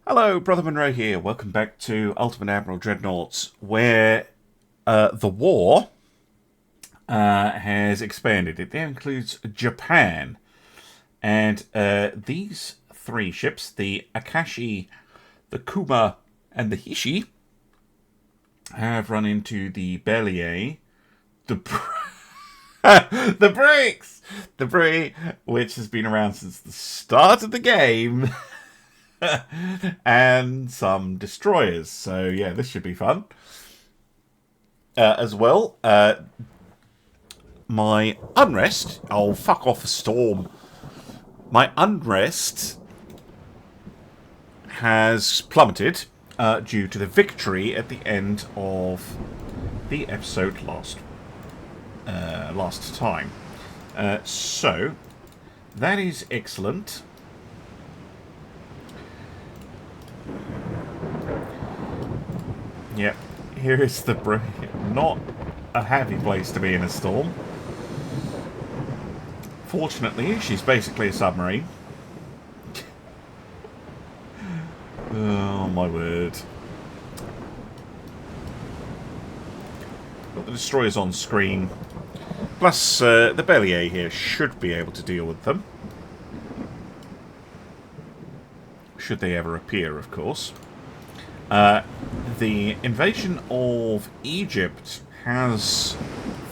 Hello, Brother Monroe here. Welcome back to Ultimate Admiral Dreadnoughts, where the war has expanded. It now includes Japan. And these three ships, the Akashi, the Kuma, and the Hishi, have run into the Bellier, the Brakes, which has been around since the start of the game. And some destroyers. So yeah, this should be fun. As well, my unrest. Oh, fuck off, a storm. My unrest has plummeted due to the victory at the end of the episode last time. So that is excellent. Yep, here is the not a happy place to be in a storm. Fortunately, she's basically a submarine. Oh my word. Got the destroyers on screen. Plus, the Bellier here should be able to deal with them. Should they ever appear, of course. The invasion of Egypt has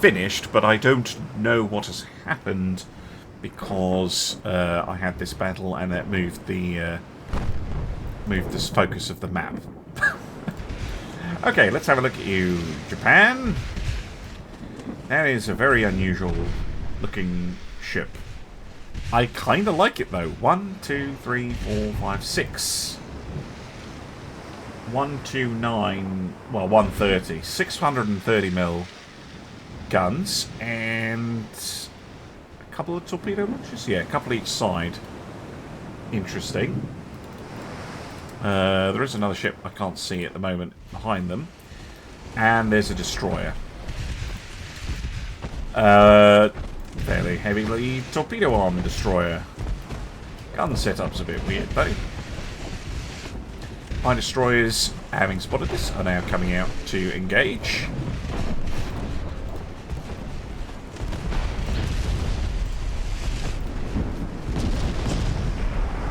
finished, but I don't know what has happened because I had this battle and it moved the this focus of the map. Okay, let's have a look at you, Japan. That is a very unusual looking ship. I kind of like it though. 1, 2, 3, 4, 5, 6. 129, well, 130, 630mm guns, and a couple of torpedo launchers? Yeah, a couple each side. Interesting. There is another ship I can't see at the moment behind them. And there's a destroyer. Fairly heavily torpedo-armed destroyer. Gun setup's a bit weird, though. My destroyers, having spotted this, are now coming out to engage.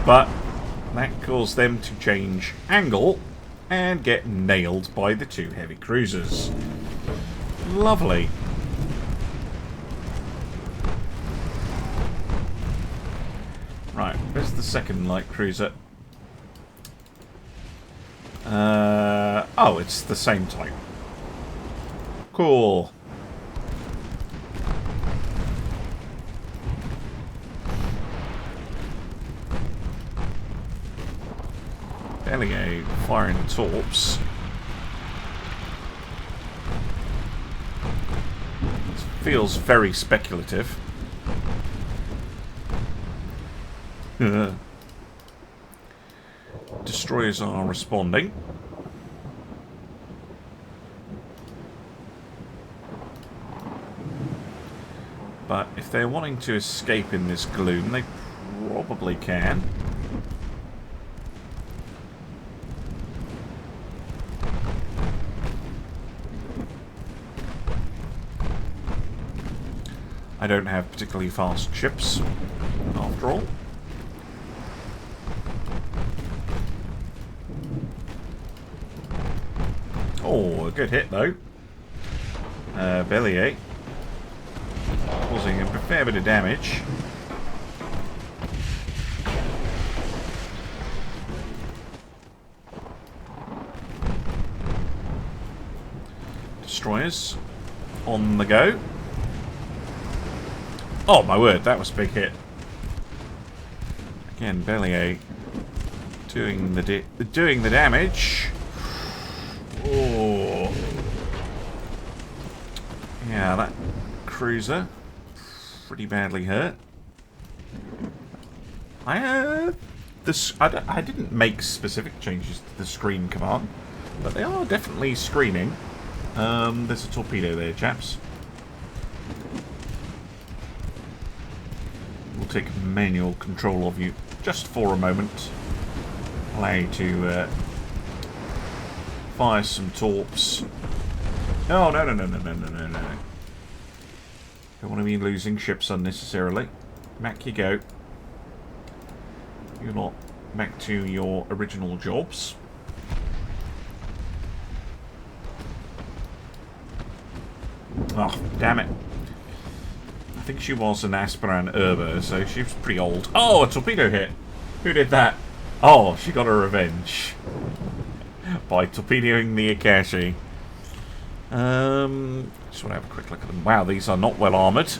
But that caused them to change angle and get nailed by the two heavy cruisers. Lovely. Right, where's the second light cruiser? Oh, it's the same type. Cool. Bellier firing torps. It feels very speculative. Destroyers are responding. But if they're wanting to escape in this gloom, they probably can. I don't have particularly fast ships, after all. Oh, a good hit though. Bellier. Causing a fair bit of damage. Destroyers on the go. Oh my word, that was a big hit. Again, Bellier doing the damage. Oh, yeah, that cruiser pretty badly hurt. I didn't make specific changes to the screen command, but they are definitely screening. There's a torpedo there, chaps. We'll take manual control of you just for a moment. allow you to fire some torps. Oh, no. Don't want to be losing ships unnecessarily. Back you go. You're not back to your original jobs. Oh, damn it. I think she was an aspirant Urba, so she was pretty old. Oh, a torpedo hit. Who did that? Oh, she got her revenge. By torpedoing the Akashi. Just want to have a quick look at them. Wow, these are not well armoured.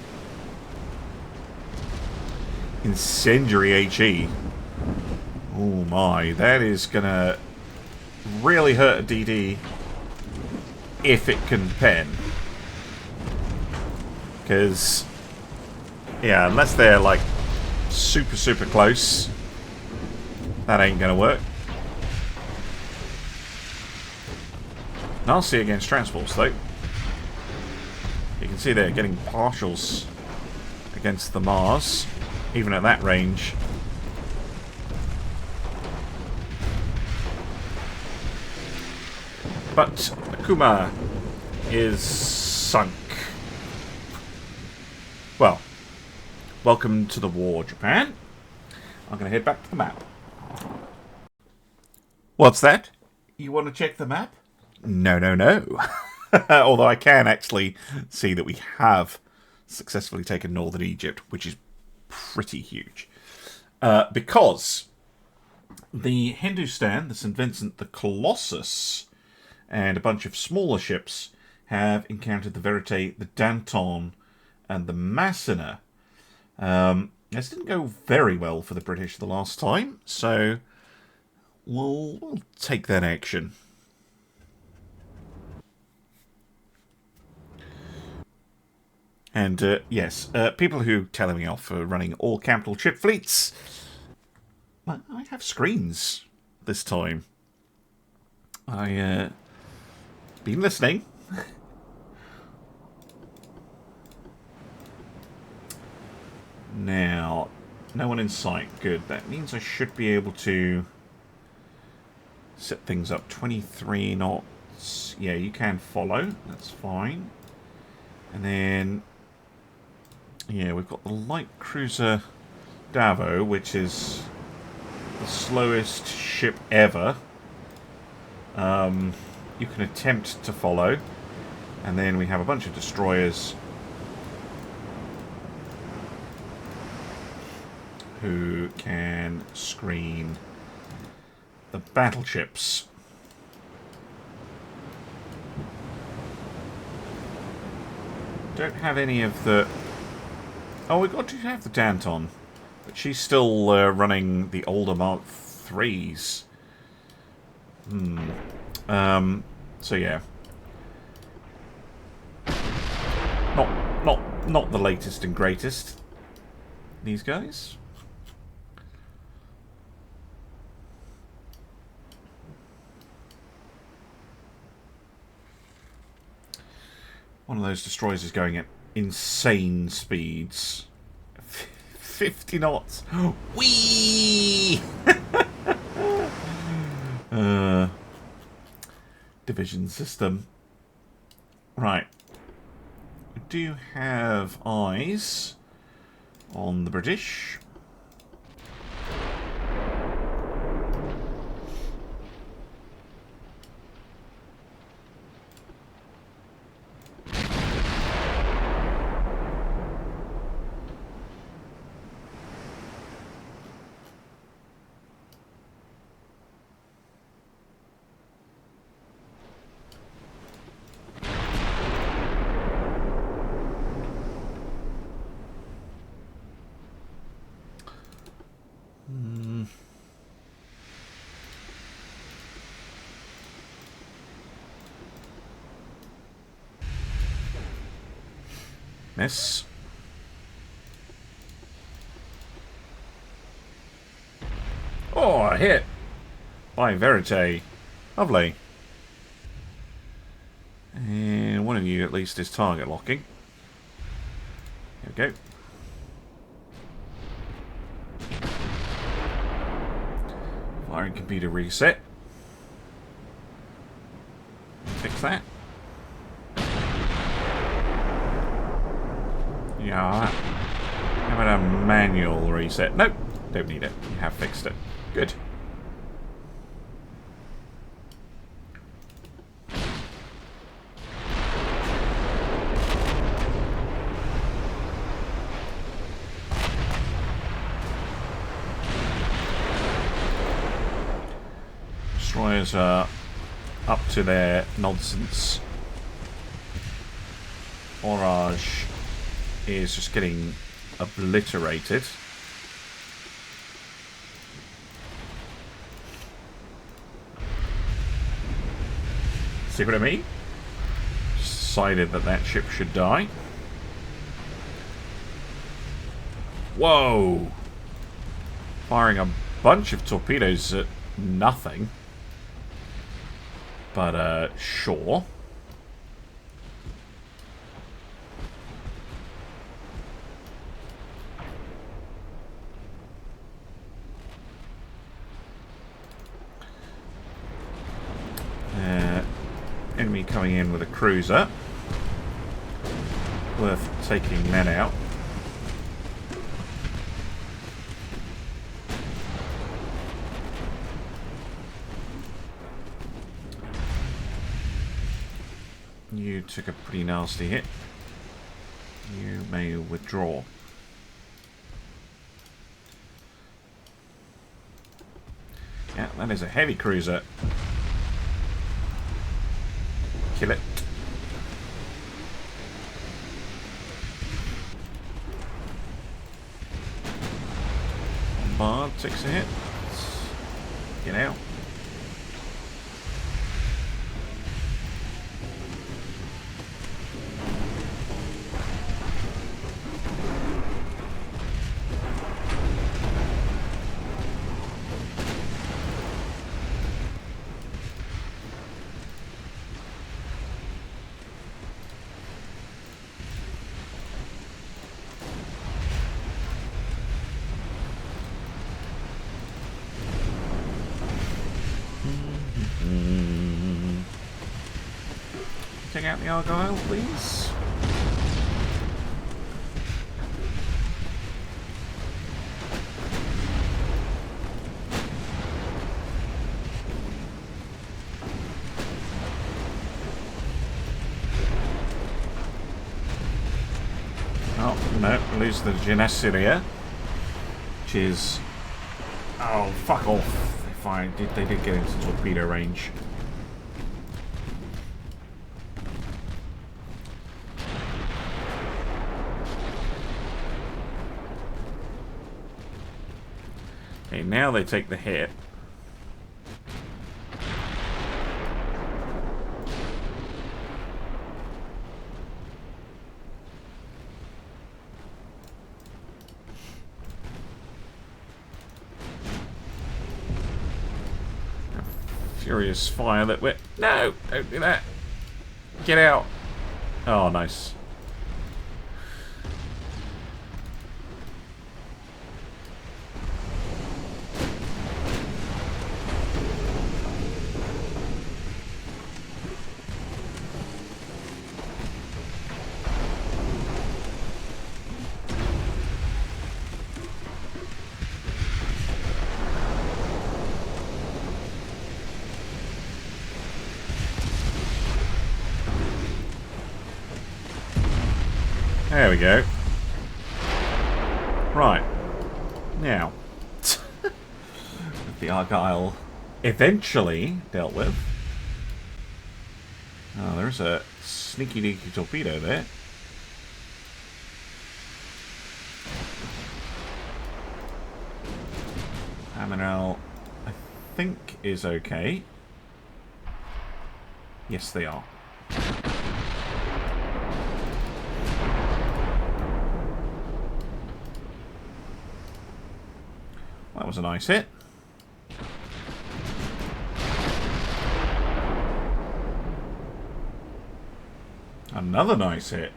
Incendiary HE. Oh my, that is gonna really hurt a DD if it can pen. Because, yeah, unless they're like super close, that ain't gonna work. Nasty against transports though. You can see they're getting partials against the Mars, even at that range. But Akuma is sunk. Well, welcome to the war, Japan. I'm going to head back to the map. What's that? You want to check the map? No. Although I can actually see that we have successfully taken northern Egypt, which is pretty huge. Because the Hindustan, the St. Vincent, the Colossus, and a bunch of smaller ships have encountered the Verite, the Danton, and the Massena. This didn't go very well for the British the last time, so we'll take that action. And, yes, people who telling me off for running all capital ship fleets, I have screens this time. I, been listening. Now, no one in sight. Good. That means I should be able to set things up. 23 knots. Yeah, you can follow. That's fine. And then, yeah, we've got the light cruiser Davo, which is the slowest ship ever. You can attempt to follow. And then we have a bunch of destroyers who can screen the battleships. Don't have any of the... Oh, we got to have the Danton, but she's still running the older Mark IIIs. So yeah, not the latest and greatest. These guys. One of those destroyers is going at insane speeds. 50 knots. Whee! Division system. Right. We do have eyes on the British. Miss. Oh, a hit by Verite. Lovely. And one of you at least is target locking. There we go. Firing computer reset. Fix that. Yeah. How about a manual reset? Nope, don't need it. You have fixed it. Good. Destroyers are up to their nonsense. Orage is just getting obliterated. See what I mean? Just decided that that ship should die. Whoa! Firing a bunch of torpedoes at nothing. But, sure. Enemy coming in with a cruiser. Worth taking men out. You took a pretty nasty hit. You may withdraw. Yeah, that is a heavy cruiser. Kill it. Bombard takes a hit. Get out. Take out the Argyle, please. Oh, no, lose the Geneseria, which is... Oh, fuck off. They did get into torpedo range. Okay, now they take the hit. Furious fire that we're... No! Don't do that! Get out! Oh, nice. There we go. Right. Now. The Argyle eventually dealt with. Oh, there's a sneaky deaky torpedo there. Aminal, I think, is okay. Yes, they are. That was a nice hit. Another nice hit.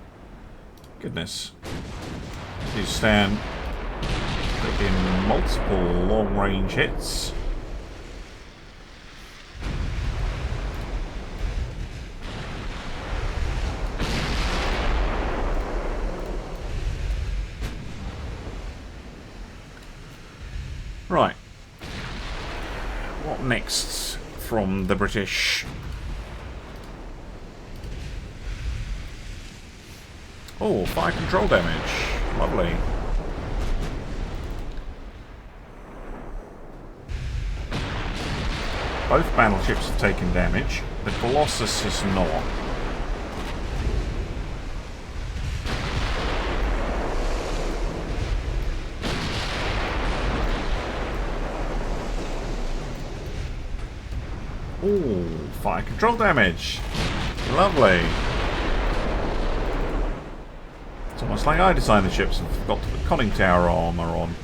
Goodness. You stand in multiple long-range hits. Right. What next from the British? Oh, fire control damage. Lovely. Both battleships have taken damage. The Colossus has not. Ooh, fire control damage. Lovely. It's almost like I designed the ships and forgot to put conning tower armour on.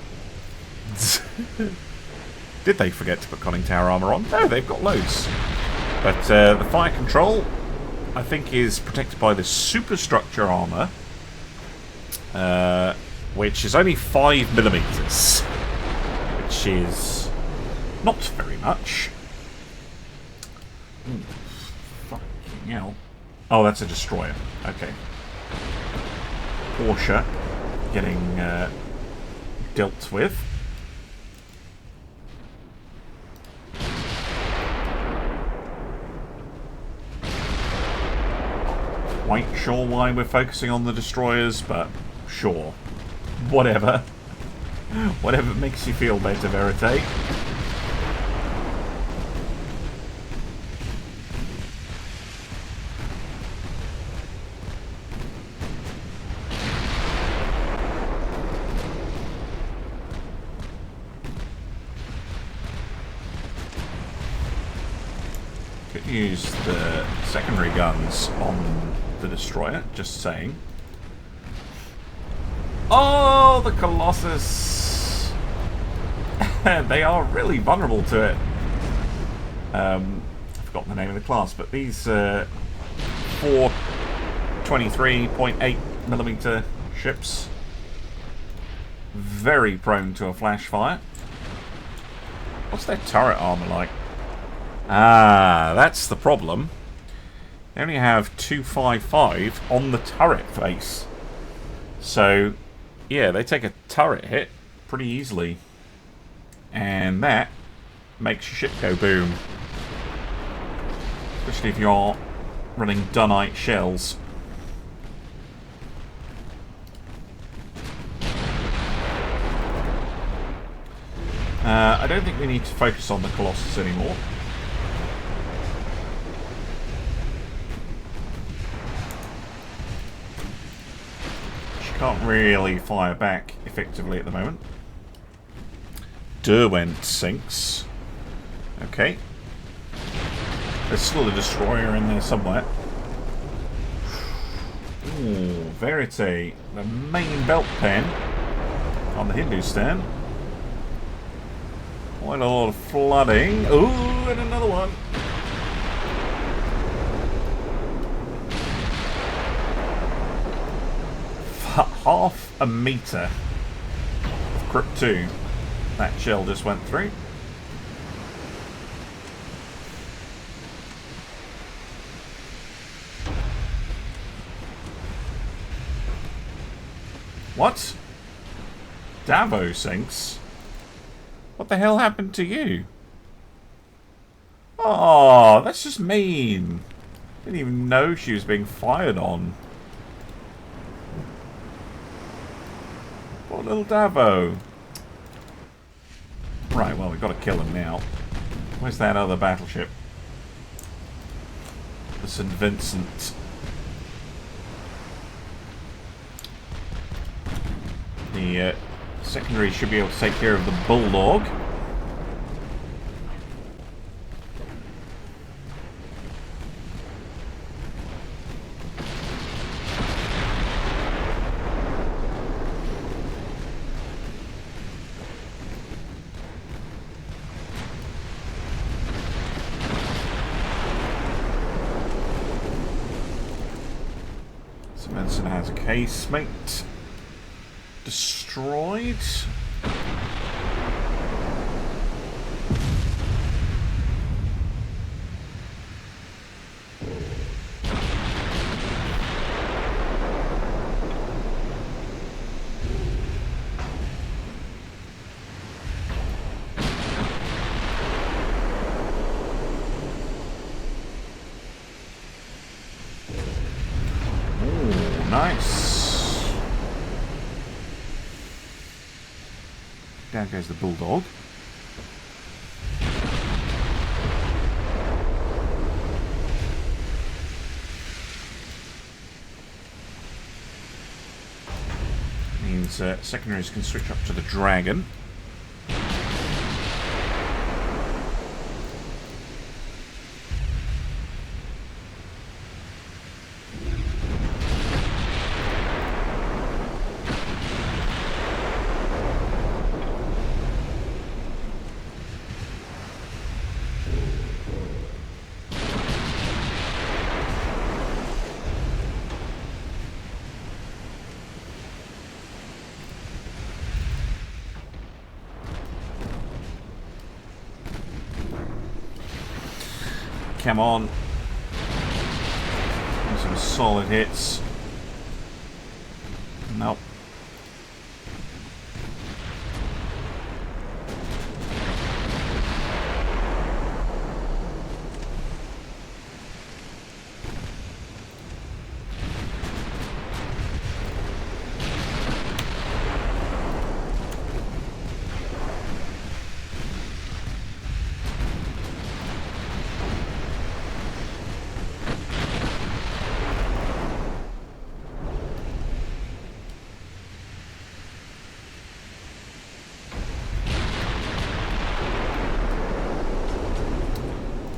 Did they forget to put conning tower armour on? No, they've got loads. But the fire control, I think, is protected by the superstructure armour, which is only 5mm, which is not very much. Ooh, fucking hell. Oh, that's a destroyer. Okay. Porsche getting dealt with. Quite sure why we're focusing on the destroyers, but sure. Whatever. Whatever makes you feel better, Verite. Could use the secondary guns on the destroyer, just saying. Oh, the Colossus! They are really vulnerable to it. I've forgotten the name of the class, but these 423.8mm ships, very prone to a flash fire. What's their turret armor like? Ah, that's the problem. They only have 255 on the turret face. So, yeah, they take a turret hit pretty easily. And that makes your ship go boom. Especially if you're running Dunite shells. I don't think we need to focus on the Colossus anymore. Can't really fire back effectively at the moment. Derwent sinks. Okay. There's still a destroyer in there somewhere. Ooh, Verite, the main belt pen on the Hindustan. Quite a lot of flooding. Ooh, and another one. Half a metre of Crypt 2 that shell just went through. What? Davo sinks? What the hell happened to you? Oh, that's just mean. Didn't even know she was being fired on. Poor little Davo. Right, well, we've got to kill him now. Where's that other battleship? The St. Vincent. The secondary should be able to take care of the Bulldog. Manson has a casemate destroyed. Down goes the Bulldog. Means secondaries can switch up to the Dragon. Come on. Some solid hits. Nope.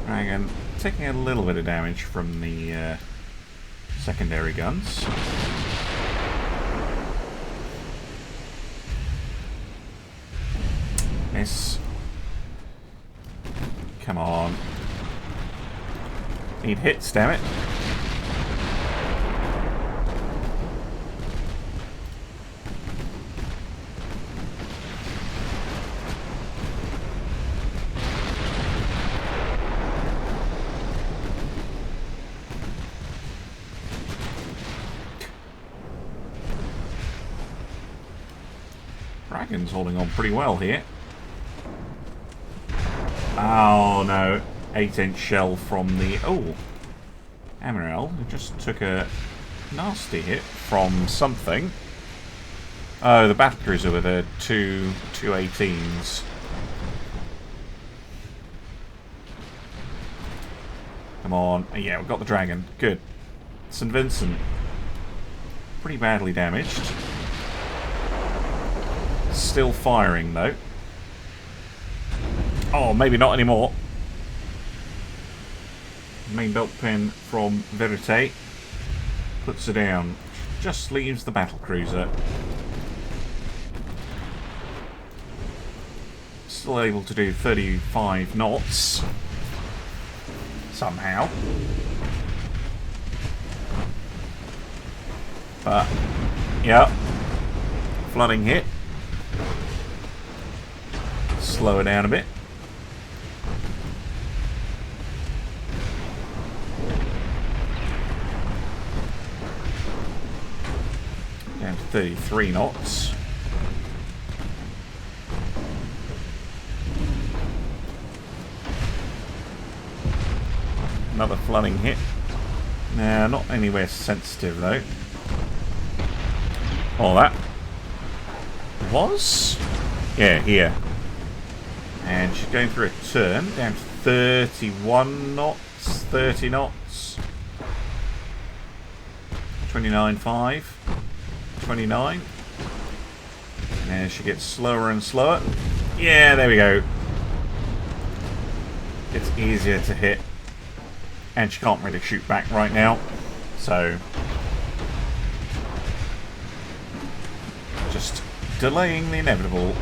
Dragon taking a little bit of damage from the secondary guns. Miss. Come on. Need hits, damn it. Dragon's holding on pretty well here. Oh no, 8-inch shell from the... Oh, Amarel, who just took a nasty hit from something. Oh, the battlecruiser with the two 18s. Come on. Yeah, we've got the Dragon. Good. St. Vincent. Pretty badly damaged. Still firing, though. Oh, maybe not anymore. Main belt pin from Verite. Puts her down. Just leaves the battlecruiser. Still able to do 35 knots. Somehow. But, yeah. Flooding hit. Slow her down a bit. Down to 33 knots. Another flooding hit. Nah, not anywhere sensitive though. Oh, that was? Yeah, here. And she's going through a turn, down to 31 knots, 30 knots. 29.5. 29. And she gets slower and slower. Yeah, there we go. It's easier to hit. And she can't really shoot back right now. So, just delaying the inevitable.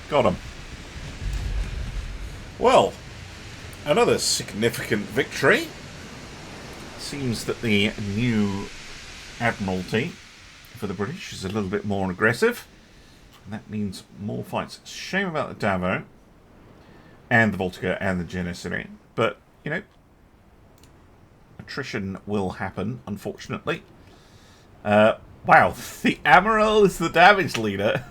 Got him. Well, another significant victory. Seems that the new Admiralty for the British is a little bit more aggressive. And that means more fights. Shame about the Davo and the Voltica and the Janissary. But, you know, attrition will happen, unfortunately. Wow, the Admiral is the damage leader.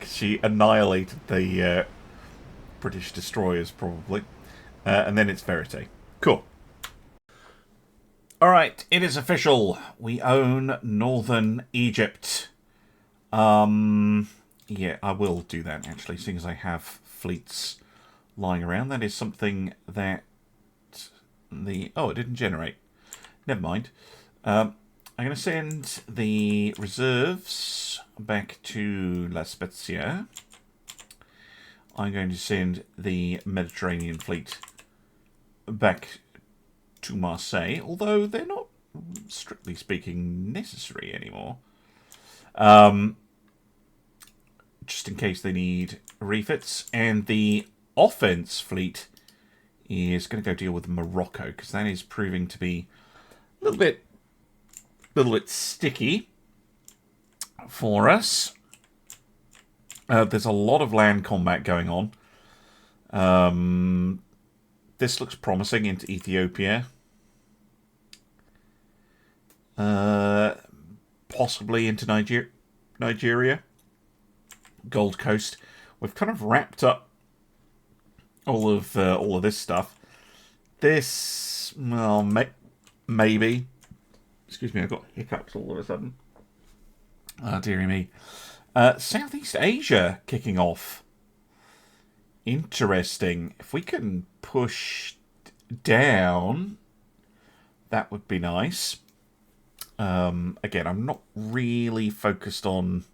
She annihilated the British destroyers, probably. And then it's Verite. Cool. Alright, it is official. We own Northern Egypt. Yeah, I will do that, actually, seeing as I have fleets lying around. That is something that the... Oh, it didn't generate. Never mind. I'm going to send the reserves back to La Spezia. I'm going to send the Mediterranean fleet back to Marseille, although they're not, strictly speaking, necessary anymore. Just in case they need refits. And the offense fleet is going to go deal with Morocco, because that is proving to be a little bit sticky for us. There's a lot of land combat going on. This looks promising into Ethiopia. Possibly into Nigeria. Gold Coast. We've kind of wrapped up all of this stuff. This, well, maybe. Excuse me, I've got hiccups all of a sudden. Dearie me. Southeast Asia kicking off. Interesting. If we can push down, that would be nice. Again, I'm not really focused on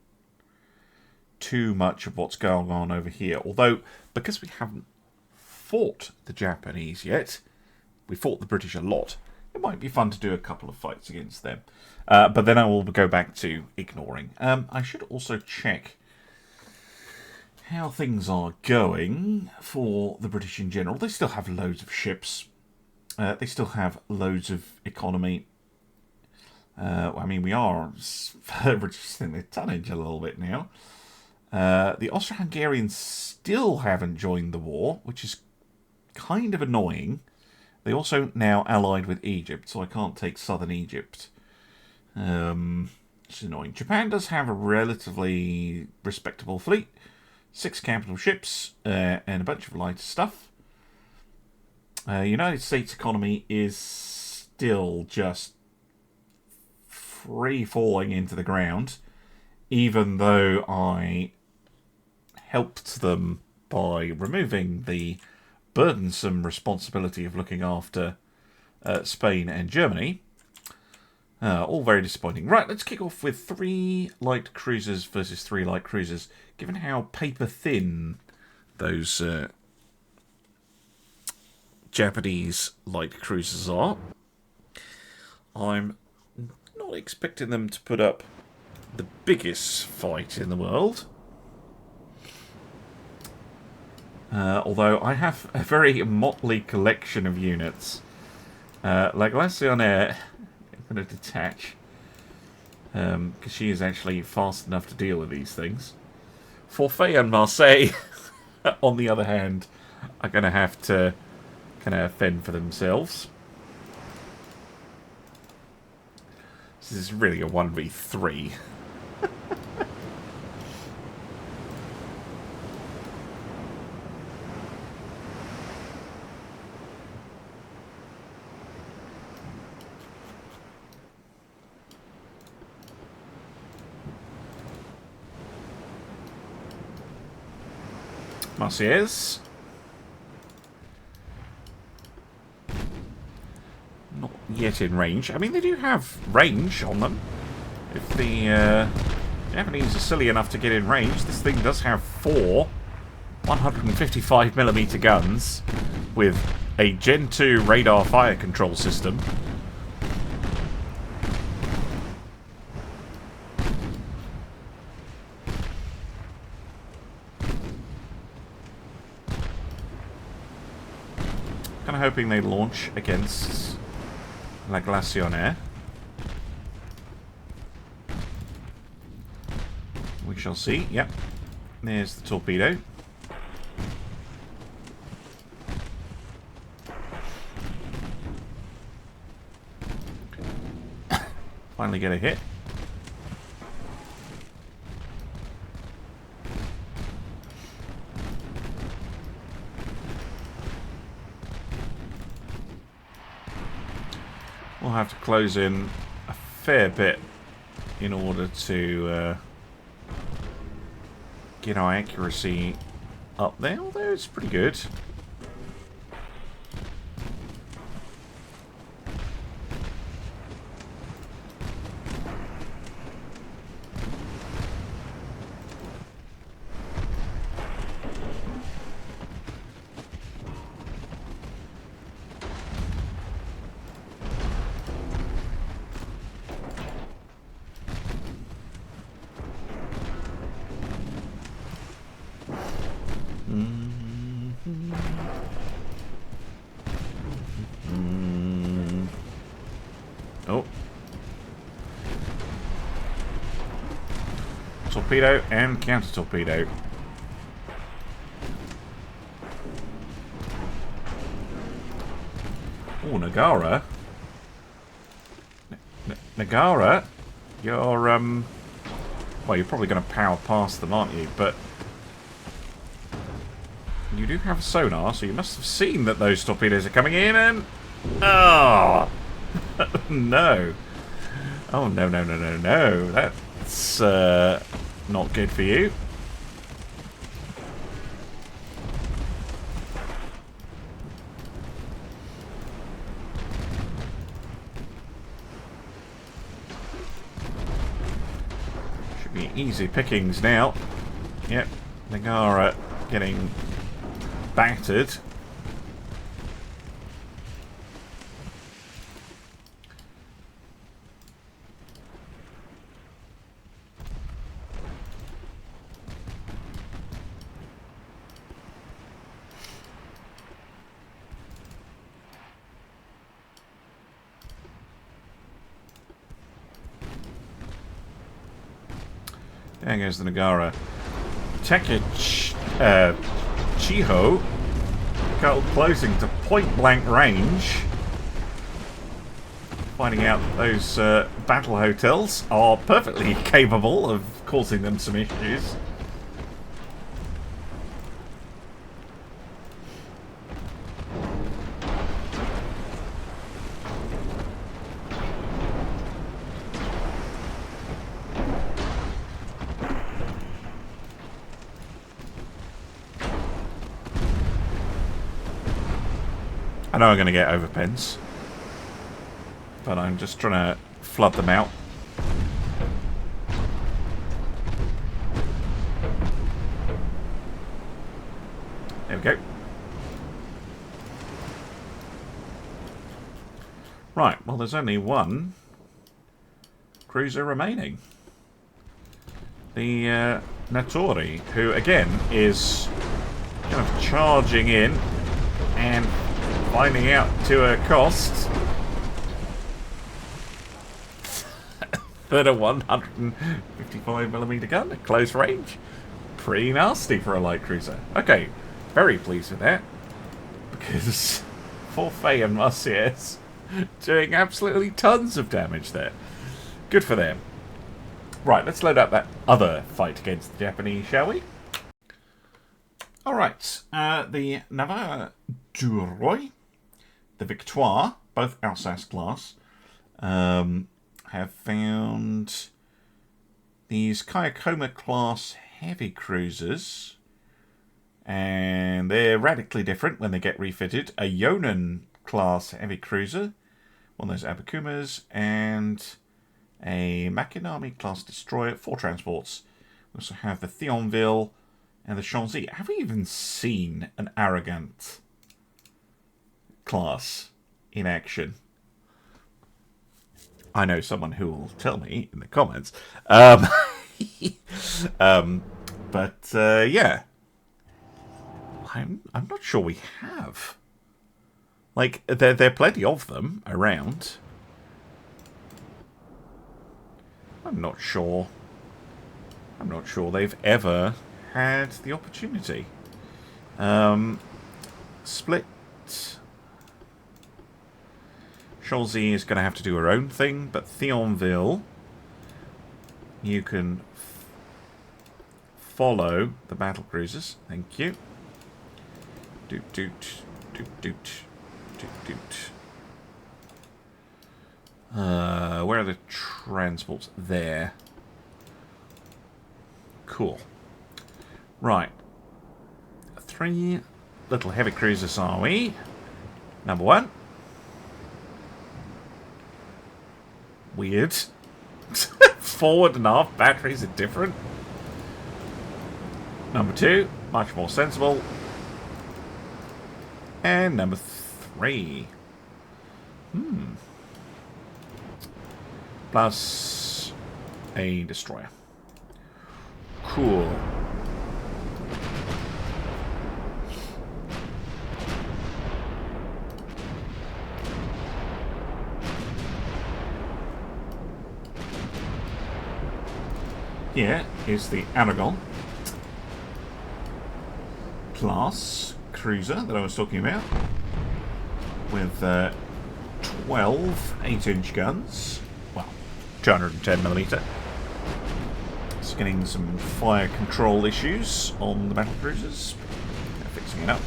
too much of what's going on over here. Although, because we haven't fought the Japanese yet, we fought the British a lot. It might be fun to do a couple of fights against them. But then I will go back to ignoring. I should also check how things are going for the British in general. They still have loads of ships. They still have loads of economy. I mean, we are reducing the tonnage a little bit now. The Austro-Hungarians still haven't joined the war, which is kind of annoying. They also now allied with Egypt, so I can't take southern Egypt. It's annoying. Japan does have a relatively respectable fleet. 6 capital ships and a bunch of lighter stuff. United States economy is still just free falling into the ground, even though I helped them by removing the burdensome responsibility of looking after Spain and Germany. All very disappointing. Right, let's kick off with 3 light cruisers versus 3 light cruisers. Given how paper thin those Japanese light cruisers are, I'm not expecting them to put up the biggest fight in the world. Although I have a very motley collection of units. Laszlo I'm going to detach. Because she is actually fast enough to deal with these things. Forfait and Marseille, on the other hand, are going to have to kind of fend for themselves. This is really a 1v3. Marseillaise. Not yet in range. I mean, they do have range on them. If the Japanese are silly enough to get in range, this thing does have 4 155mm guns with a Gen 2 radar fire control system. Kind of hoping they launch against nagebenfro. We shall see. Yep. There's the torpedo. Finally get a hit. We'll have to close in a fair bit in order to get our accuracy up there, although it's pretty good. Oh. Torpedo and counter torpedo. Oh, Nagara. Nagara, you're well, you're probably going to power past them, aren't you? But you do have sonar, so you must have seen that those torpedoes are coming in, and oh no! Oh no no no no no! That's not good for you. Should be easy pickings now. Yep, Nagara getting battered. There goes the Nagara. Chiho closing to point-blank range. Finding out that those battle hotels are perfectly capable of causing them some issues. I know I'm going to get overpens, but I'm just trying to flood them out. There we go. Right, well, there's only one cruiser remaining. The Natori, who, again, is kind of charging in and finding out to a cost that a 155mm gun at close range. Pretty nasty for a light cruiser. Okay, very pleased with that. Because Forfait and Marseilles doing absolutely tons of damage there. Good for them. Right, let's load up that other fight against the Japanese, shall we? Alright, the Navarre du Roi, the Victoire, both Alsace class, have found these Kayakoma class heavy cruisers, and they're radically different when they get refitted. A Yonan class heavy cruiser, one of those Abakumas, and a Makinami class destroyer, 4 transports. We also have the Thionville and the Chanzy. Have we even seen an Arrogant class in action? I know someone who will tell me in the comments. Yeah. I'm not sure we have. Like, there are plenty of them around. I'm not sure they've ever had the opportunity. Split. Chanzy is going to have to do her own thing, but Thionville, you can follow the battle cruisers. Thank you. Doot doot doot doot doot doot. Where are the transports? There. Cool. Right. 3 little heavy cruisers are we? Number 1. Weird. Forward and aft batteries are different. Number 2, much more sensible. And number 3. Plus a destroyer. Cool. Here is the Aragon class cruiser that I was talking about, with 12 8-inch guns, well, 210mm. It's getting some fire control issues on the battle cruisers. They're fixing it up.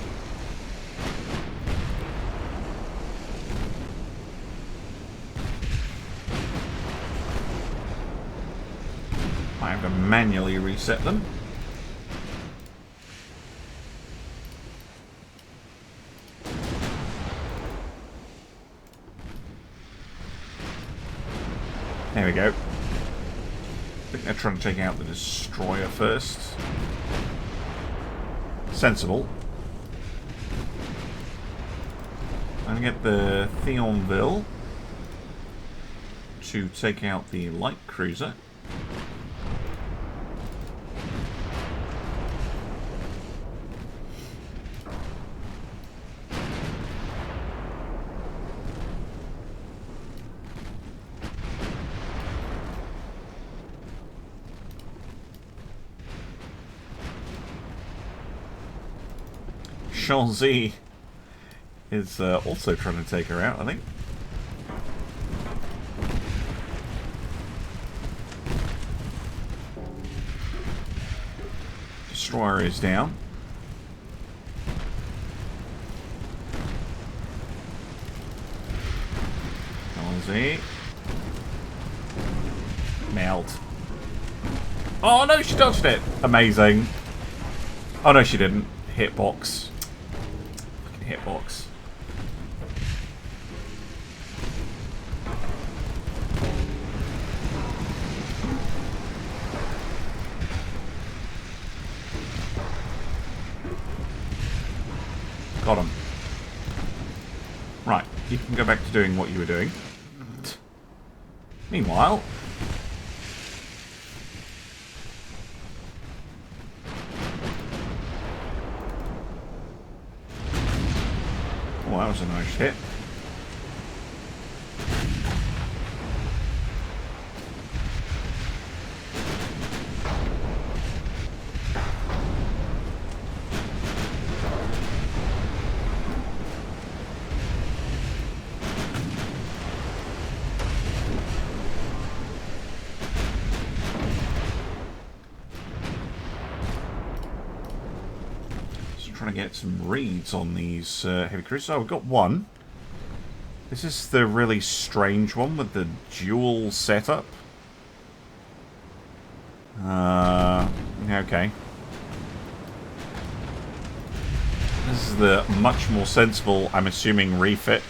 I have to manually reset them. There we go. I think they're trying to take out the destroyer first. Sensible. I'm going to get the Thionville to take out the light cruiser. Z is also trying to take her out, I think. Destroyer is down. Z. Melt. Oh no, she dodged it! Amazing. Oh no, she didn't. Hitbox. Hitbox. Got him. Right, you can go back to doing what you were doing. Meanwhile, oh, that was a nice hit. Trying to get some reads on these heavy cruisers. Oh, we've got one. This is the really strange one with the dual setup. Okay. This is the much more sensible, I'm assuming, refit.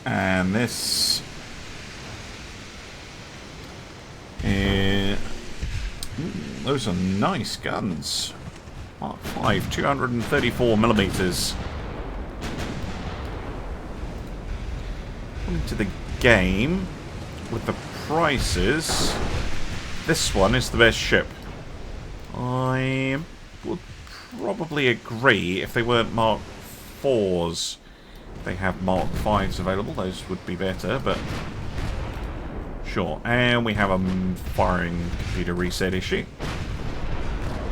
And this... those are nice guns. Mark 5, 234mm. Into the game with the prices, this one is the best ship. I would probably agree if they weren't Mark 4s. If they have Mark 5s available, those would be better, but sure. And we have a firing computer reset issue.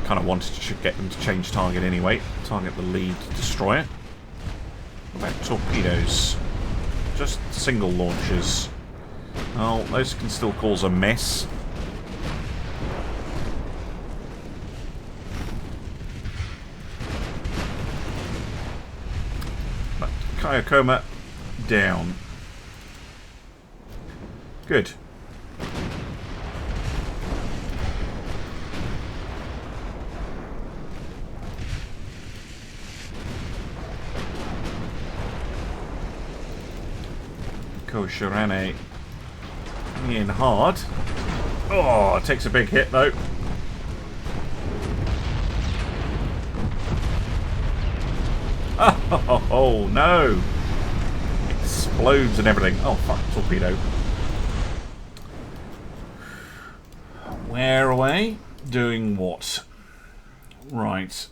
Kind of wanted to get them to change target anyway. Target the lead destroyer. What about torpedoes? Just single launches. Oh, those can still cause a mess. Kyokoma down. Good. Koshirane in hard. Oh, it takes a big hit though. Oh no! Explodes and everything. Oh fuck, torpedo. Where away? Doing what? Right.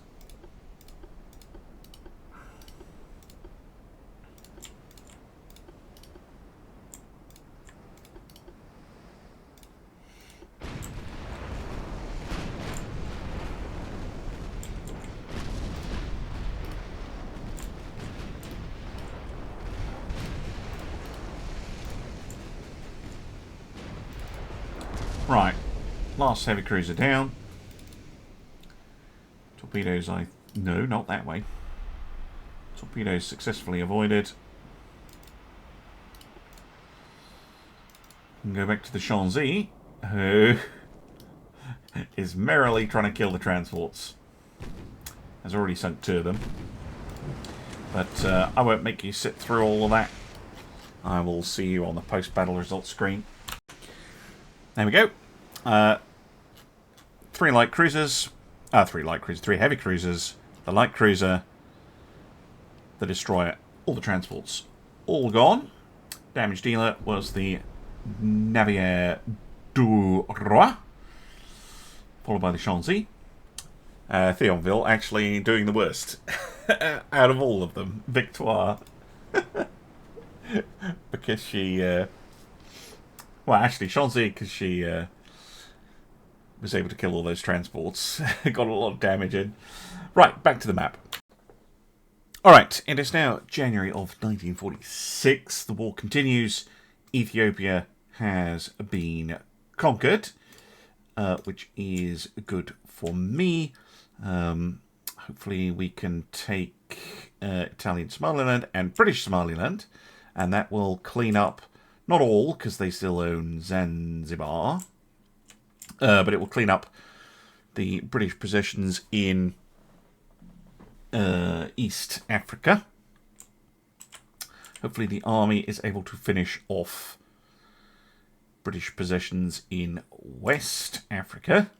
Right, last heavy cruiser down. Torpedoes, no, not that way. Torpedoes successfully avoided. And go back to the Shanxi, who is merrily trying to kill the transports. Has already sunk 2 of them. But I won't make you sit through all of that. I will see you on the post-battle results screen. There we go. 3 light cruisers. 3 heavy cruisers. The light cruiser. The destroyer. All the transports. All gone. Damage dealer was the Navire du Roi. Followed by the Shanxi. Thionville actually doing the worst. Out of all of them. Victoire. Because she... well, actually, Shanxi, because she was able to kill all those transports. Got a lot of damage in. Right, back to the map. Alright, it is now January of 1946. The war continues. Ethiopia has been conquered, which is good for me. Hopefully we can take Italian Somaliland and British Somaliland, and that will clean up, not all, because they still own Zanzibar, but it will clean up the British possessions in East Africa. Hopefully the army is able to finish off British possessions in West Africa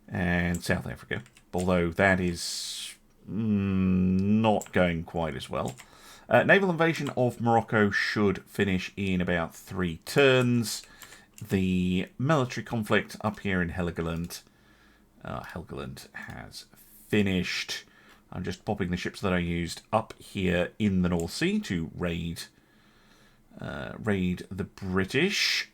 and South Africa, although that is not going quite as well. Naval invasion of Morocco should finish in about 3 turns. The military conflict up here in Helgoland, Helgoland has finished. I'm just popping the ships that I used up here in the North Sea to raid the British.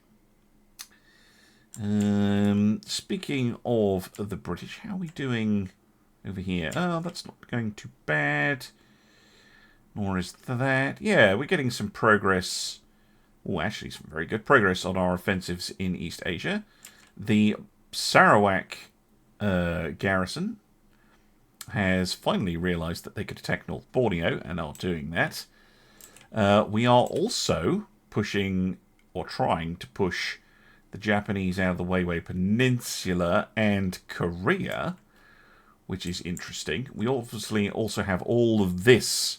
Speaking of the British, how are we doing over here? Oh, that's not going too bad. Nor is that. Yeah, we're getting some progress. Oh, actually, some very good progress on our offensives in East Asia. The Sarawak garrison has finally realised that they could attack North Borneo and are doing that. We are also pushing, or trying to push, the Japanese out of the Weiwei Peninsula and Korea, which is interesting. We obviously also have all of this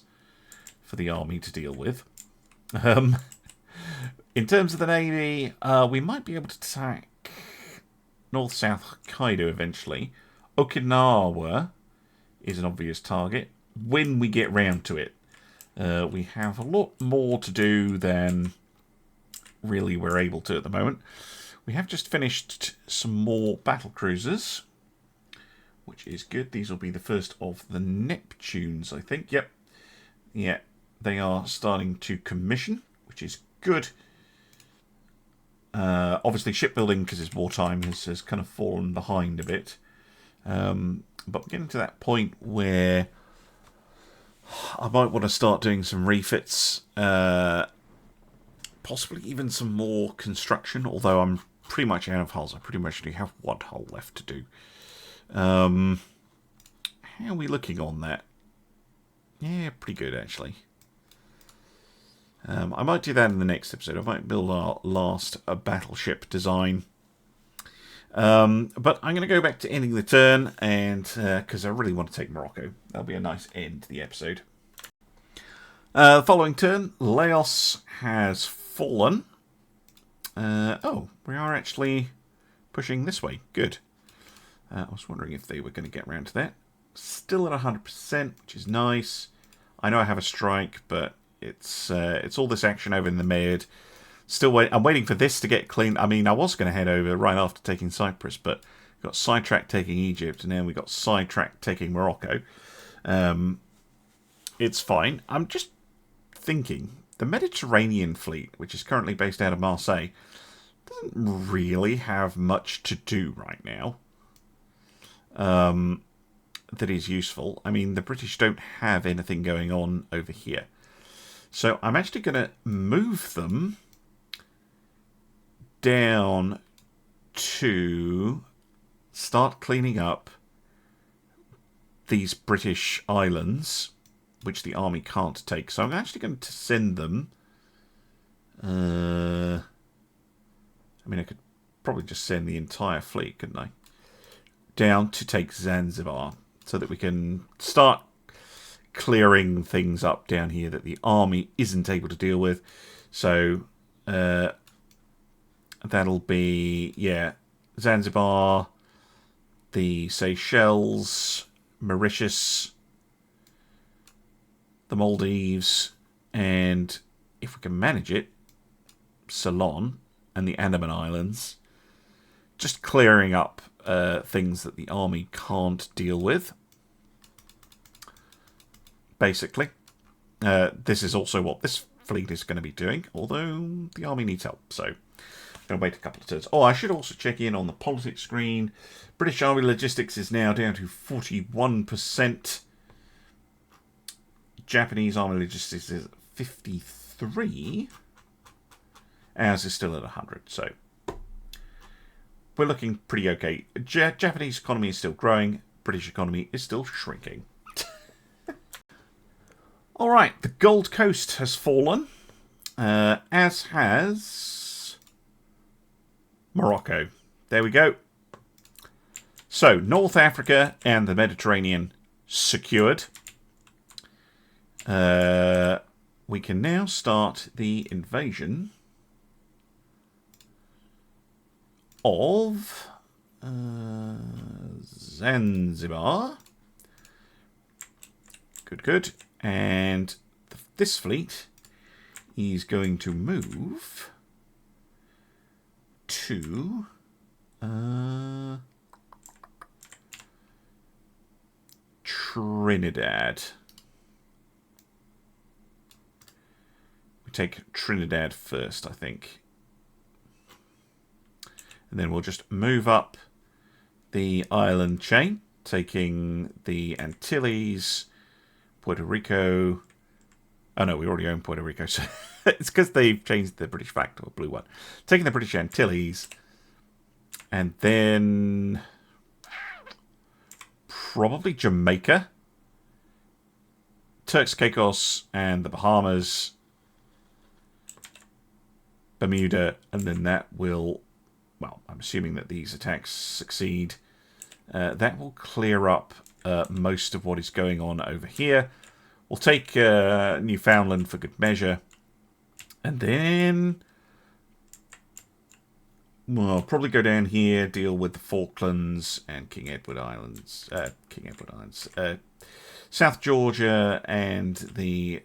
for the army to deal with. In terms of the Navy, we might be able to attack North-South Hokkaido eventually. Okinawa is an obvious target when we get round to it. We have a lot more to do than really we're able to at the moment. We have just finished some more battle cruisers, which is good. These will be the first of the Neptunes, I think. Yep. Yeah, they are starting to commission, which is good. Obviously, shipbuilding, because it's wartime, has kind of fallen behind a bit. But we're getting to that point where I might want to start doing some refits. Possibly even some more construction, although I'm pretty much out of hulls. I pretty much only have 1 hull left to do. How are we looking on that? Yeah, pretty good, actually. I might do that in the next episode. I might build our last battleship design. But I'm going to go back to ending the turn, and because I really want to take Morocco. That'll be a nice end to the episode. Following turn, Laos has fallen. Oh, we are actually pushing this way. Good. I was wondering if they were going to get around to that. Still at 100%, which is nice. I know I have a strike, but it's all this action over in the mid. Still wait. I'm waiting for this to get clean. I mean, I was going to head over right after taking Cyprus, but we got sidetracked taking Egypt, and then we got sidetracked taking Morocco. It's fine. I'm just thinking the Mediterranean fleet, which is currently based out of Marseille, doesn't really have much to do right now. That is useful. I mean, the British don't have anything going on over here. So I'm actually going to move them down to start cleaning up these British islands, which the army can't take. So I'm actually going to send them... I mean, I could probably just send the entire fleet, couldn't I? Down to take Zanzibar, so that we can start clearing things up down here that the army isn't able to deal with. So that'll be, yeah, Zanzibar, the Seychelles, Mauritius, the Maldives, and if we can manage it, Ceylon and the Andaman Islands. Just clearing up things that the army can't deal with. Basically. This is also what this fleet is going to be doing, although the army needs help, so I'm going to wait a couple of turns. Oh, I should also check in on the politics screen. British Army logistics is now down to 41%. Japanese Army logistics is 53%. Ours is still at 100%, so we're looking pretty okay. Japanese economy is still growing. British economy is still shrinking. All right, the Gold Coast has fallen, as has Morocco. There we go. So, North Africa and the Mediterranean secured. We can now start the invasion of Zanzibar. Good, good. And this fleet is going to move to Trinidad. We take Trinidad first, I think. And then we'll just move up the island chain, taking the Antilles, Puerto Rico. Oh no, we already own Puerto Rico, so it's because they've changed the British flag to a blue one. Taking the British Antilles, and then probably Jamaica, Turks Caicos, and the Bahamas, Bermuda, and then that will, well, I'm assuming that these attacks succeed. That will clear up most of what is going on over here. We'll take Newfoundland for good measure. And then we'll probably go down here, deal with the Falklands and King Edward Islands. South Georgia and the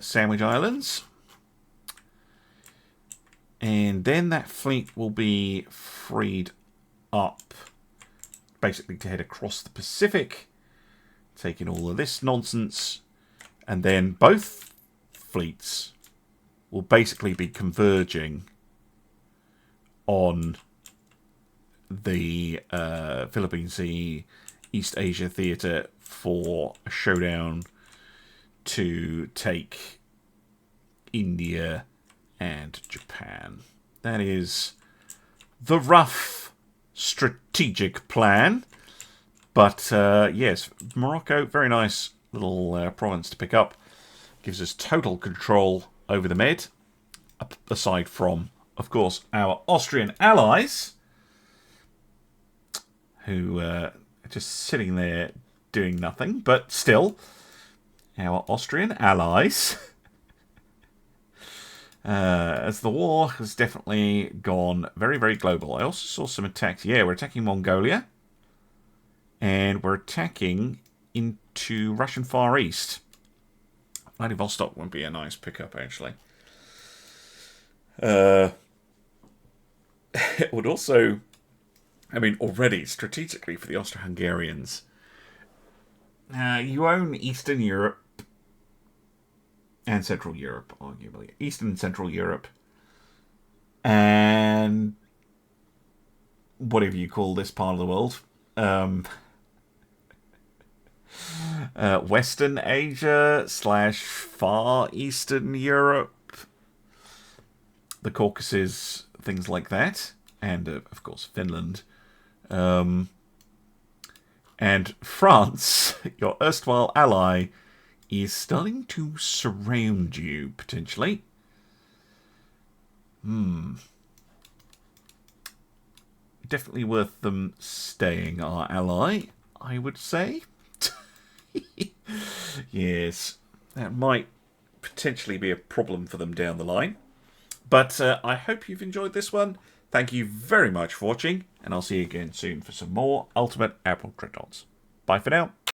Sandwich Islands. And then that fleet will be freed up, basically to head across the Pacific, taking all of this nonsense. And then both fleets will basically be converging on the Philippine Sea, East Asia theatre for a showdown to take India and Japan. That is the rough strategic plan. But yes, Morocco, very nice little province to pick up. Gives us total control over the Med, aside from, of course, our Austrian allies, who are just sitting there doing nothing, but still, our Austrian allies, as the war has definitely gone very, very global. I also saw some attacks. Yeah, we're attacking Mongolia, and we're attacking into Russian Far East. Vladivostok would be a nice pickup, actually. It would also, I mean, already strategically for the Austro-Hungarians, you own Eastern Europe and Central Europe, arguably. Eastern and Central Europe. And whatever you call this part of the world. Western Asia / Far Eastern Europe. The Caucasus, things like that. And, of course, Finland. And France, your erstwhile ally, is starting to surround you, potentially. Definitely worth them staying, our ally, I would say. Yes, that might potentially be a problem for them down the line. But I hope you've enjoyed this one. Thank you very much for watching, and I'll see you again soon for some more Ultimate Admiral Dreadnoughts. Bye for now.